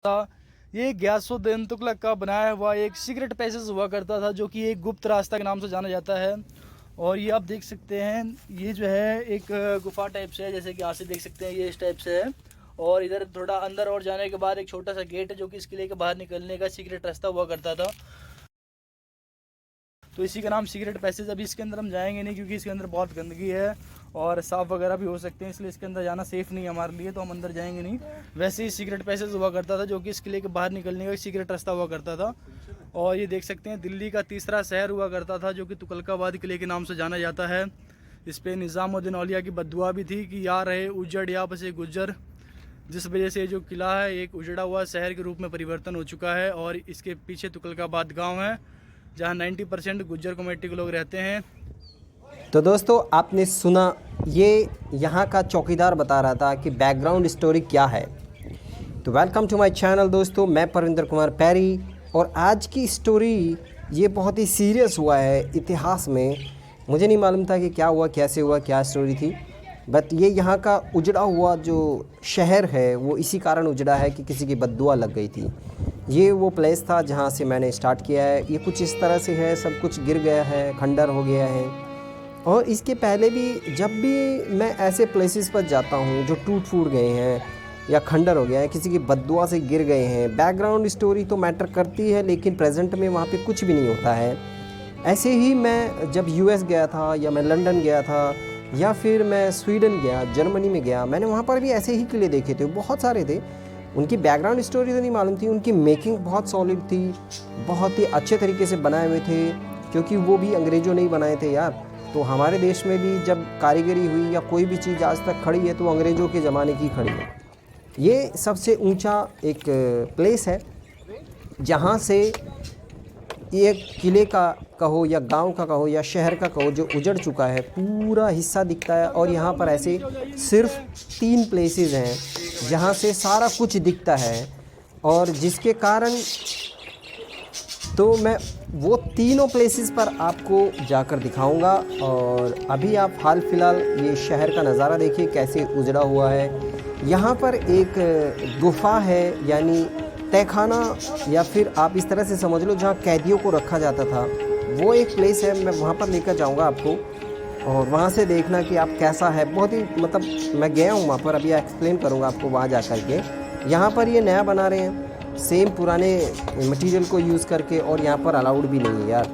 था। ये ग्यासुद्दीन तुगलक का बनाया हुआ एक सीक्रेट पैसेज हुआ करता था, जो कि एक गुप्त रास्ता के नाम से जाना जाता है। और ये आप देख सकते हैं, ये जो है एक गुफा टाइप से है, जैसे कि यहाँ से देख सकते हैं ये इस टाइप से है। और इधर थोड़ा अंदर और जाने के बाद एक छोटा सा गेट है, जो कि इस किले के बाहर निकलने का सीक्रेट रास्ता हुआ करता था। तो इसी का नाम सीक्रेट पैसेज। अभी इसके अंदर हम जाएंगे नहीं, क्योंकि इसके अंदर बहुत गंदगी है और सांप वगैरह भी हो सकते हैं, इसलिए इसके अंदर जाना सेफ़ नहीं है हमारे लिए, तो हम अंदर जाएंगे नहीं। वैसे ही सीक्रेट पैसेज हुआ करता था, जो कि इस किले के बाहर निकलने का सीक्रेट रास्ता हुआ करता था। और ये देख सकते हैं, दिल्ली का तीसरा शहर हुआ करता था, जो कि तुगलकाबाद किले के नाम से जाना जाता है। इस पर निज़ामुद्दीन औलिया की बद्दुआ भी थी कि या रहे उजड़ या बसे गुज्जर, जिस वजह से जो किला है एक उजड़ा हुआ शहर के रूप में परिवर्तन हो चुका है। और इसके पीछे तुगलकाबाद गांव है, जहां 90% गुज्जर कम्युनिटी के लोग रहते हैं। तो दोस्तों, आपने सुना, ये यहाँ का चौकीदार बता रहा था कि बैकग्राउंड स्टोरी क्या है। तो वेलकम टू माय चैनल दोस्तों, मैं परविंदर कुमार पैरी। और आज की स्टोरी ये बहुत ही सीरियस हुआ है इतिहास में। मुझे नहीं मालूम था कि क्या हुआ, कैसे हुआ, क्या स्टोरी थी, बट ये यहाँ का उजड़ा हुआ जो शहर है वो इसी कारण उजड़ा है कि किसी की बद्दुआ लग गई थी। ये वो प्लेस था जहाँ से मैंने स्टार्ट किया है। ये कुछ इस तरह से है, सब कुछ गिर गया है, खंडर हो गया है। और इसके पहले भी जब भी मैं ऐसे प्लेसेस पर जाता हूँ जो टूट फूट गए हैं या खंडर हो गया है, किसी की बद्दुआ से गिर गए हैं, बैकग्राउंड स्टोरी तो मैटर करती है, लेकिन प्रेजेंट में वहाँ पे कुछ भी नहीं होता है। ऐसे ही मैं जब यूएस गया था, या मैं लंदन गया था, या फिर मैं स्वीडन गया, जर्मनी में गया, मैंने वहाँ पर भी ऐसे ही किले देखे थे, बहुत सारे थे। उनकी बैकग्राउंड स्टोरी तो नहीं मालूम थी, उनकी मेकिंग बहुत सॉलिड थी, बहुत ही अच्छे तरीके से बनाए हुए थे, क्योंकि वो भी अंग्रेज़ों ने ही बनाए थे यार। तो हमारे देश में भी जब कारीगरी हुई या कोई भी चीज़ आज तक खड़ी है तो अंग्रेज़ों के ज़माने की खड़ी है। ये सबसे ऊंचा एक प्लेस है जहाँ से एक किले का कहो या गांव का कहो या शहर का कहो जो उजड़ चुका है, पूरा हिस्सा दिखता है। और यहाँ पर ऐसे सिर्फ 3 प्लेसेस हैं जहाँ से सारा कुछ दिखता है, और जिसके कारण तो मैं वो तीनों प्लेसेस पर आपको जाकर दिखाऊंगा। और अभी आप हाल फिलहाल ये शहर का नज़ारा देखिए कैसे उजड़ा हुआ है। यहाँ पर एक गुफा है, यानी तहखाना, या फिर आप इस तरह से समझ लो जहाँ कैदियों को रखा जाता था, वो एक प्लेस है। मैं वहाँ पर लेकर जाऊँगा आपको, और वहाँ से देखना कि आप कैसा है। बहुत ही मतलब मैं गया हूँ वहाँ पर, अभी एक्सप्लेन करूँगा आपको वहाँ जा कर के। यहाँ पर ये नया बना रहे हैं सेम पुराने मटेरियल को यूज़ करके, और यहाँ पर अलाउड भी नहीं है यार।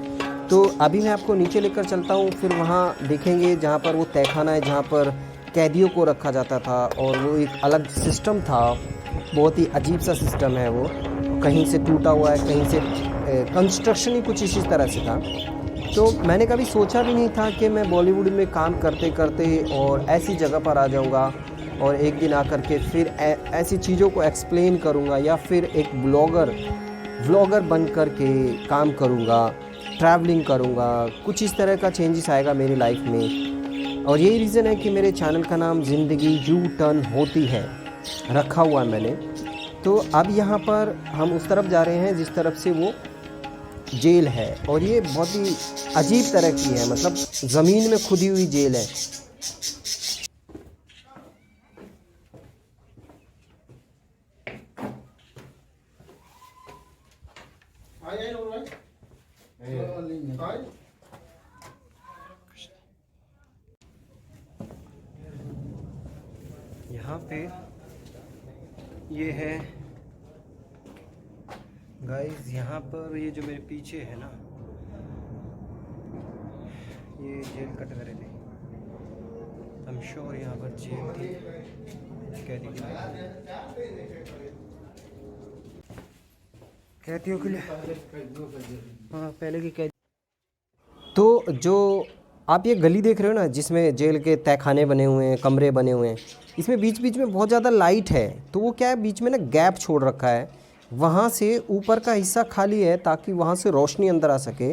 तो अभी मैं आपको नीचे लेकर चलता हूँ, फिर वहाँ देखेंगे जहाँ पर वो तहखाना है, जहाँ पर कैदियों को रखा जाता था। और वो एक अलग सिस्टम था, बहुत ही अजीब सा सिस्टम है वो, कहीं से टूटा हुआ है, कहीं से कंस्ट्रक्शन ही कुछ इसी तरह से था। तो मैंने कभी सोचा भी नहीं था कि मैं बॉलीवुड में काम करते करते और ऐसी जगह पर आ जाऊँगा, और एक दिन आकर के फिर ऐसी चीज़ों को एक्सप्लेन करूँगा, या फिर एक व्लॉगर बन कर के काम करूँगा, ट्रैवलिंग करूँगा। कुछ इस तरह का चेंजेस आएगा मेरी लाइफ में। और यही रीज़न है कि मेरे चैनल का नाम ज़िंदगी यू टर्न होती है रखा हुआ है मैंने। तो अब यहाँ पर हम उस तरफ जा रहे हैं जिस तरफ से वो जेल है, और ये बहुत ही अजीब तरह की है, मतलब ज़मीन में खुदी हुई जेल है। यहाँ पे ये है गाइस, यहाँ पर ये जो मेरे पीछे है ना, ये जेल कट रहे थे। आई एम श्योर यहाँ पर जेल थी, कैदी कैदियों के लिए, हाँ पहले की कैदी। तो जो आप ये गली देख रहे हो ना, जिसमें जेल के तहखाने बने हुए हैं, कमरे बने हुए हैं, इसमें बीच बीच में बहुत ज़्यादा लाइट है। तो वो क्या है, बीच में ना गैप छोड़ रखा है, वहाँ से ऊपर का हिस्सा खाली है ताकि वहाँ से रोशनी अंदर आ सके,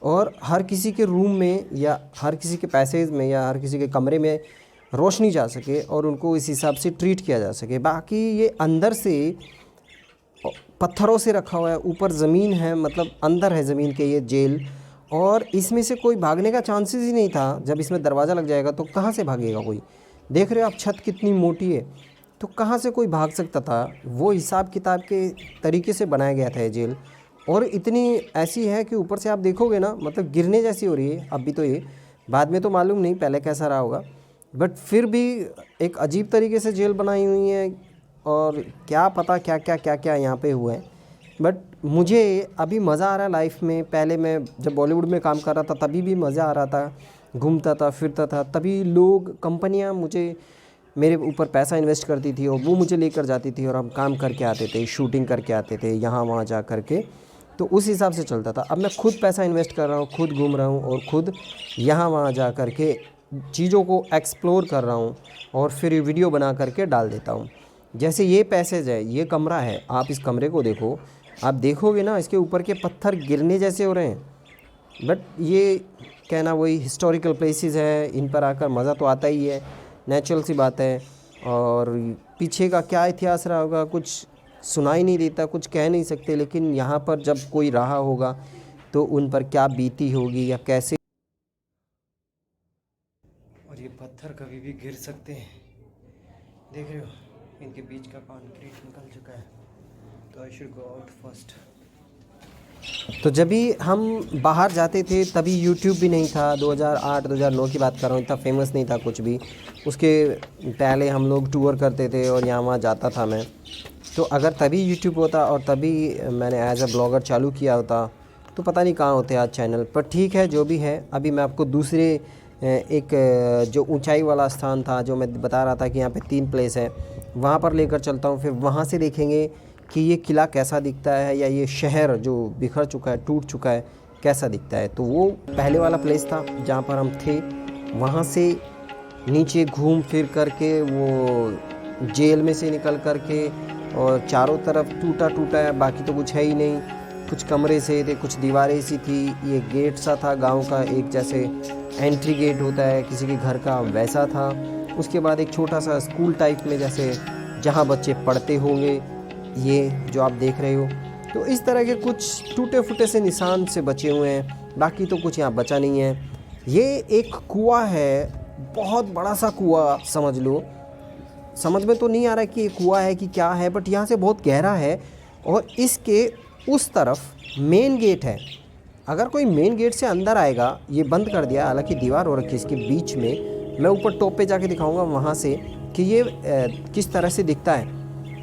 और हर किसी के रूम में या हर किसी के पैसेज में या हर किसी के कमरे में रोशनी जा सके, और उनको इस हिसाब से ट्रीट किया जा सके। बाकी ये अंदर से पत्थरों से रखा हुआ है, ऊपर ज़मीन है, मतलब अंदर है ज़मीन के ये जेल। और इसमें से कोई भागने का चांसेस ही नहीं था। जब इसमें दरवाज़ा लग जाएगा तो कहाँ से भागेगा कोई। देख रहे हो आप, छत कितनी मोटी है, तो कहाँ से कोई भाग सकता था। वो हिसाब किताब के तरीके से बनाया गया था ये जेल, और इतनी ऐसी है कि ऊपर से आप देखोगे ना, मतलब गिरने जैसी हो रही है अभी तो ये, बाद में तो मालूम नहीं पहले कैसा रहा होगा, बट फिर भी एक अजीब तरीके से जेल बनाई हुई है। और क्या पता क्या क्या यहाँ पे हुआ है, बट मुझे अभी मज़ा आ रहा है लाइफ में। पहले मैं जब बॉलीवुड में काम कर रहा था तभी भी मज़ा आ रहा था, घूमता था फिरता था, तभी लोग कंपनियाँ मुझे मेरे ऊपर पैसा इन्वेस्ट करती थी और वो मुझे लेकर जाती थी और हम काम करके आते थे, शूटिंग करके आते थे यहाँ वहाँ जा कर के, तो उस हिसाब से चलता था। अब मैं खुद पैसा इन्वेस्ट कर रहा हूँ, खुद घूम रहा हूँ और खुद यहाँ वहाँ जा कर के चीज़ों को एक्सप्लोर कर रहा हूँ और फिर वीडियो बना करके डाल देता हूँ। जैसे ये पैसेज है, ये कमरा है, आप इस कमरे को देखो, आप देखोगे ना इसके ऊपर के पत्थर गिरने जैसे हो रहे हैं, बट ये कहना वही हिस्टोरिकल प्लेसेस है, इन पर आकर मज़ा तो आता ही है, नेचुरल सी बात है। और पीछे का क्या इतिहास रहा होगा कुछ सुनाई नहीं देता, कुछ कह नहीं सकते, लेकिन यहाँ पर जब कोई रहा होगा तो उन पर क्या बीती होगी या कैसे। और ये पत्थर कभी भी गिर सकते हैं, देख रहे हो, इनके बीच का कंक्रीट निकल चुका है, तो I should go out first. तो जब भी हम बाहर जाते थे तभी यूट्यूब भी नहीं था, 2008-2009 की बात कर रहा हूँ, इतना फेमस नहीं था कुछ भी। उसके पहले हम लोग टूर करते थे और यहाँ वहाँ जाता था मैं, तो अगर तभी यूट्यूब होता और तभी मैंने एज अ ब्लॉगर चालू किया होता तो पता नहीं कहाँ होते आज चैनल पर। ठीक है, जो भी है, अभी मैं आपको दूसरे एक जो ऊंचाई वाला स्थान था जो मैं बता रहा था कि यहाँ पे 3 प्लेस है, वहाँ पर लेकर चलता हूँ। फिर वहाँ से देखेंगे कि ये किला कैसा दिखता है या ये शहर जो बिखर चुका है, टूट चुका है, कैसा दिखता है। तो वो पहले वाला प्लेस था जहाँ पर हम थे, वहाँ से नीचे घूम फिर करके वो जेल में से निकल करके, और चारों तरफ टूटा टूटा है, बाकी तो कुछ है ही नहीं। कुछ कमरे से थे, कुछ दीवारें सी थी, ये गेट सा था गांव का, एक जैसे एंट्री गेट होता है किसी के घर का, वैसा था। उसके बाद एक छोटा सा स्कूल टाइप में, जैसे जहाँ बच्चे पढ़ते होंगे, ये जो आप देख रहे हो। तो इस तरह के कुछ टूटे फूटे से निशान से बचे हुए हैं, बाकी तो कुछ यहाँ बचा नहीं है। ये एक कुआं है, बहुत बड़ा सा कुआं समझ लो। समझ में तो नहीं आ रहा कि ये कुआं है कि क्या है, बट यहाँ से बहुत गहरा है। और इसके उस तरफ मेन गेट है, अगर कोई मेन गेट से अंदर आएगा, ये बंद कर दिया, हालांकि दीवार हो रखी है इसके बीच में। मैं ऊपर टॉप पे जाके दिखाऊंगा वहाँ से कि ये किस तरह से दिखता है।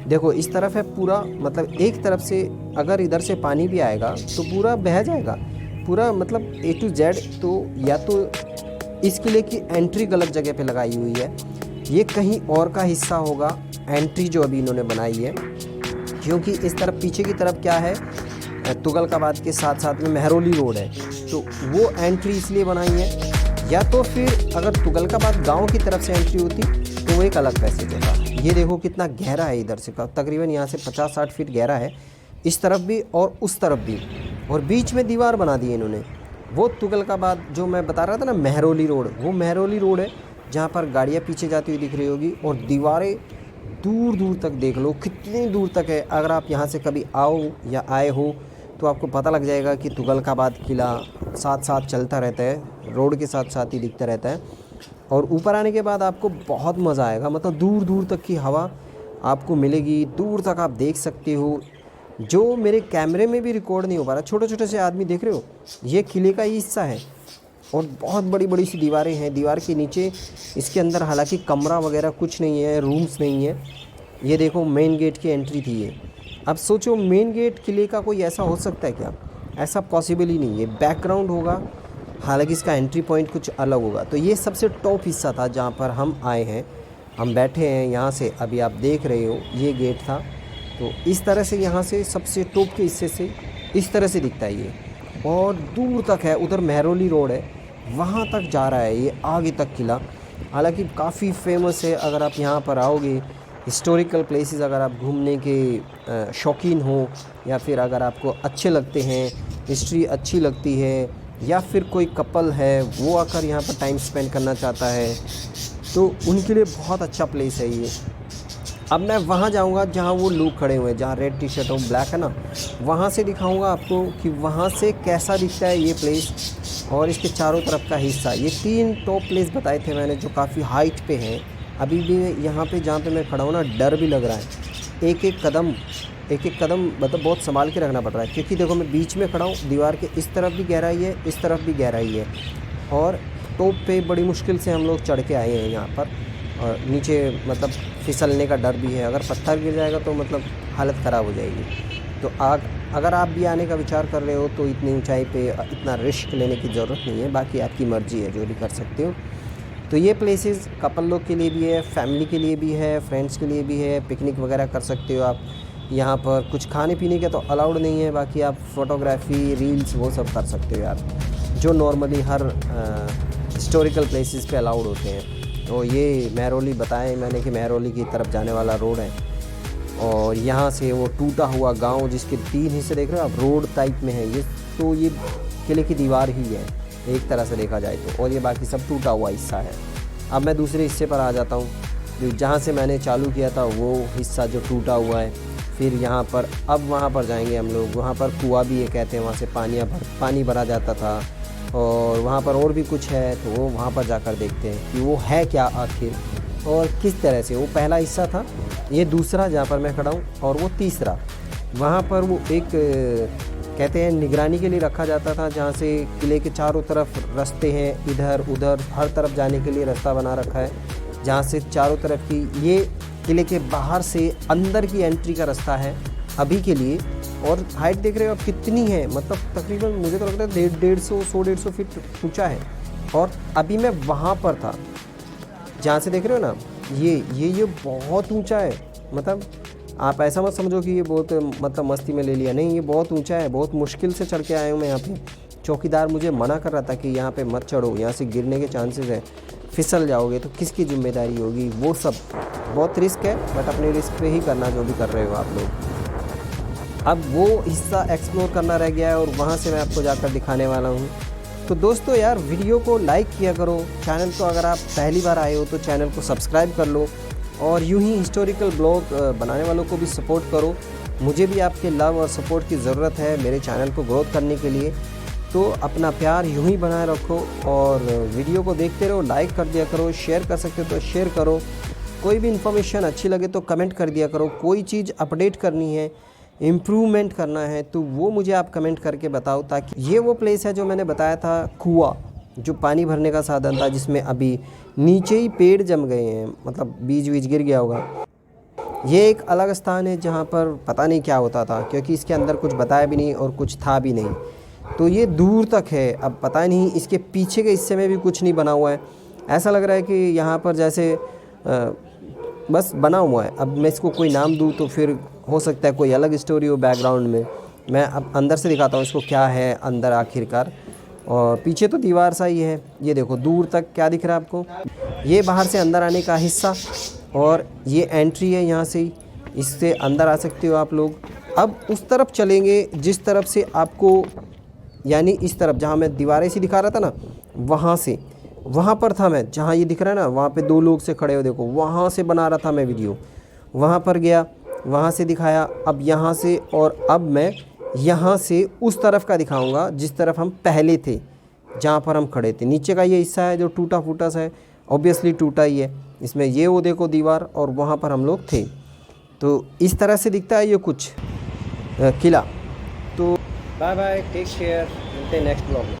देखो इस तरफ है पूरा, मतलब एक तरफ से अगर इधर से पानी भी आएगा तो पूरा बह जाएगा पूरा, मतलब A to Z। तो या तो इस किले की एंट्री गलत जगह पे लगाई हुई है, ये कहीं और का हिस्सा होगा एंट्री जो अभी इन्होंने बनाई है, क्योंकि इस तरफ पीछे की तरफ क्या है, तुगलकाबाद के साथ साथ में मेहरौली रोड है, तो वो एंट्री इसलिए बनाई है। या तो फिर अगर तुगलकाबाद गांव की तरफ से एंट्री होती तो वो एक अलग पैसेज होता। ये देखो कितना गहरा है, इधर से का तकरीबन यहाँ से 50-60 फीट गहरा है, इस तरफ भी और उस तरफ भी, और बीच में दीवार बना दी है इन्होंने। वो तुगलकाबाद जो मैं बता रहा था ना, मेहरौली रोड, वो मेहरौली रोड है जहाँ पर गाड़ियाँ पीछे जाती हुई दिख रही होगी, और दीवारें दूर दूर तक देख लो कितनी दूर तक है। अगर आप यहाँ से कभी आओ या आए हो तो आपको पता लग जाएगा कि तुगलकाबाद किला साथ साथ चलता रहता है, रोड के साथ साथ ही दिखता रहता है। और ऊपर आने के बाद आपको बहुत मज़ा आएगा, मतलब दूर दूर तक की हवा आपको मिलेगी, दूर तक आप देख सकते हो, जो मेरे कैमरे में भी रिकॉर्ड नहीं हो पा रहा। छोटे छोटे से आदमी देख रहे हो, ये किले का ही हिस्सा है, और बहुत बड़ी बड़ी सी दीवारें हैं। दीवार के नीचे इसके अंदर हालांकि कमरा वगैरह कुछ नहीं है, रूम्स नहीं है। ये देखो मेन गेट की एंट्री थी ये। अब सोचो मेन गेट किले का कोई ऐसा हो सकता है क्या? ऐसा पॉसिबल ही नहीं है, बैकग्राउंड होगा, हालांकि इसका एंट्री पॉइंट कुछ अलग होगा। तो ये सबसे टॉप हिस्सा था जहाँ पर हम आए हैं, हम बैठे हैं। यहाँ से अभी आप देख रहे हो ये गेट था, तो इस तरह से यहाँ से सबसे टॉप के हिस्से से इस तरह से दिखता है ये, और दूर तक है, उधर मेहरौली रोड है, वहाँ तक जा रहा है ये आगे तक किला। हालांकि काफ़ी फेमस है, अगर आप यहाँ पर आओगे, हिस्टोरिकल प्लेसेस अगर आप घूमने के शौकीन हो, या फिर अगर आपको अच्छे लगते हैं, हिस्ट्री अच्छी लगती है, या फिर कोई कपल है वो आकर यहाँ पर टाइम स्पेंड करना चाहता है, तो उनके लिए बहुत अच्छा प्लेस है ये। अब मैं वहाँ जाऊँगा जहाँ वो लोग खड़े हुए हैं, जहाँ रेड टी शर्ट और ब्लैक है ना, वहाँ से दिखाऊँगा आपको कि वहाँ से कैसा दिखता है ये प्लेस और इसके चारों तरफ का हिस्सा। ये 3 टॉप प्लेस बताए थे मैंने जो काफ़ी हाइट पे हैं, अभी भी यहाँ पे जहाँ पे मैं खड़ा हूँ ना, डर भी लग रहा है। एक एक कदम मतलब बहुत संभाल के रखना पड़ रहा है, क्योंकि देखो मैं बीच में खड़ा हूँ, दीवार के इस तरफ भी गहराई है, इस तरफ भी गहराई है, और टॉप पे बड़ी मुश्किल से हम लोग चढ़ के आए हैं यहाँ पर। और नीचे मतलब फिसलने का डर भी है, अगर पत्थर गिर जाएगा तो मतलब हालत ख़राब हो जाएगी। तो अगर आप भी आने का विचार कर रहे हो तो इतनी ऊंचाई पे इतना रिस्क लेने की ज़रूरत नहीं है, बाकी आपकी मर्ज़ी है, जो भी कर सकते हो। तो ये प्लेसेस कपल लोग के लिए भी है, फैमिली के लिए भी है, फ्रेंड्स के लिए भी है, पिकनिक वगैरह कर सकते हो आप। यहाँ पर कुछ खाने पीने के तो अलाउड नहीं है, बाकी आप फ़ोटोग्राफी, रील्स वो सब कर सकते हो यार, जो नॉर्मली हर हिस्टोरिकल प्लेसेस पे अलाउड होते हैं। तो ये महरौली बताएं मैंने कि महरौली की तरफ जाने वाला रोड है, और यहाँ से वो टूटा हुआ गांव जिसके 3 हिस्से देख रहे हो आप, रोड टाइप में है ये, तो ये किले की दीवार ही है एक तरह से देखा जाए तो, और ये बाकी सब टूटा हुआ हिस्सा है। अब मैं दूसरे हिस्से पर आ जाता हूँ, जो जहाँ से मैंने चालू किया था वो हिस्सा जो टूटा हुआ है। फिर यहाँ पर अब वहाँ पर जाएंगे हम लोग, वहाँ पर कुआँ भी ये कहते हैं, वहाँ से पानी भरा जाता था, और वहाँ पर और भी कुछ है, तो वो वहाँ पर जाकर देखते हैं कि वो है क्या आखिर और किस तरह से। वो पहला हिस्सा था, ये दूसरा जहाँ पर मैं खड़ा हूँ, और वो तीसरा। वहाँ पर वो एक कहते हैं निगरानी के लिए रखा जाता था, जहाँ से किले के चारों तरफ रास्ते हैं, इधर उधर हर तरफ जाने के लिए रास्ता बना रखा है, जहाँ से चारों तरफ की, ये किले के बाहर से अंदर की एंट्री का रास्ता है अभी के लिए। और हाइट देख रहे हो आप कितनी है, मतलब तकरीबन मुझे तो लगता है 150 फीट ऊंचा है। और अभी मैं वहाँ पर था जहाँ से देख रहे हो ना, ये बहुत ऊंचा है। मतलब आप ऐसा मत समझो कि ये बहुत मतलब मस्ती में ले लिया, नहीं, ये बहुत ऊंचा है, बहुत मुश्किल से चढ़ के आया हूँ मैं यहाँ पे। चौकीदार मुझे मना कर रहा था कि यहाँ पे मत चढ़ो, यहाँ से गिरने के चांसेस है, फिसल जाओगे तो किसकी जिम्मेदारी होगी, वो सब बहुत रिस्क है, बट अपने रिस्क पे ही करना जो भी कर रहे हो आप लोग। अब वो हिस्सा एक्सप्लोर करना रह गया है, और वहाँ से मैं आपको जाकर दिखाने वाला हूँ। तो दोस्तों यार, वीडियो को लाइक किया करो, चैनल को अगर आप पहली बार आए हो तो चैनल को सब्सक्राइब कर लो, और यूं ही हिस्टोरिकल ब्लॉग बनाने वालों को भी सपोर्ट करो। मुझे भी आपके लव और सपोर्ट की ज़रूरत है मेरे चैनल को ग्रोथ करने के लिए। तो अपना प्यार यूं ही बनाए रखो, और वीडियो को देखते रहो, लाइक कर दिया करो, शेयर कर सकते हो तो शेयर करो। कोई भी इन्फॉर्मेशन अच्छी लगे तो कमेंट कर दिया करो। कोई चीज़ अपडेट करनी है, इम्प्रूवमेंट करना है, तो वो मुझे आप कमेंट करके बताओ, ताकि ये वो प्लेस है जो मैंने बताया था, कुआं, जो पानी भरने का साधन था, जिसमें अभी नीचे ही पेड़ जम गए हैं, मतलब बीज गिर गया होगा। ये एक अलग स्थान है जहाँ पर पता नहीं क्या होता था, क्योंकि इसके अंदर कुछ बताया भी नहीं और कुछ था भी नहीं। तो ये दूर तक है, अब पता नहीं इसके पीछे के हिस्से में भी कुछ नहीं बना हुआ है। ऐसा लग रहा है कि यहाँ पर जैसे बस बना हुआ है। अब मैं इसको कोई नाम दूँ तो फिर हो सकता है कोई अलग स्टोरी हो बैकग्राउंड में। मैं अब अंदर से दिखाता हूँ इसको क्या है अंदर आखिरकार। और पीछे तो दीवार सा ही है, ये देखो दूर तक क्या दिख रहा है आपको, ये बाहर से अंदर आने का हिस्सा, और ये एंट्री है, यहाँ से इससे अंदर आ सकते हो आप लोग। अब उस तरफ चलेंगे जिस तरफ से आपको, यानी इस तरफ जहाँ मैं दीवारें से दिखा रहा था ना, वहाँ से, वहाँ पर था मैं, जहाँ ये दिख रहा है ना, वहाँ पे 2 लोग से खड़े हो, देखो वहाँ से बना रहा था मैं वीडियो, वहाँ पर गया, वहाँ से दिखाया। अब यहाँ से, और अब मैं यहाँ से उस तरफ का दिखाऊंगा जिस तरफ हम पहले थे, जहाँ पर हम खड़े थे। नीचे का ये हिस्सा है जो टूटा फूटा सा है, ऑब्वियसली टूटा ही है, इसमें ये वो देखो दीवार, और वहाँ पर हम लोग थे। तो इस तरह से दिखता है ये कुछ किला। तो बाय बाय, टेक केयर, मिलते हैं नेक्स्ट ब्लॉग में।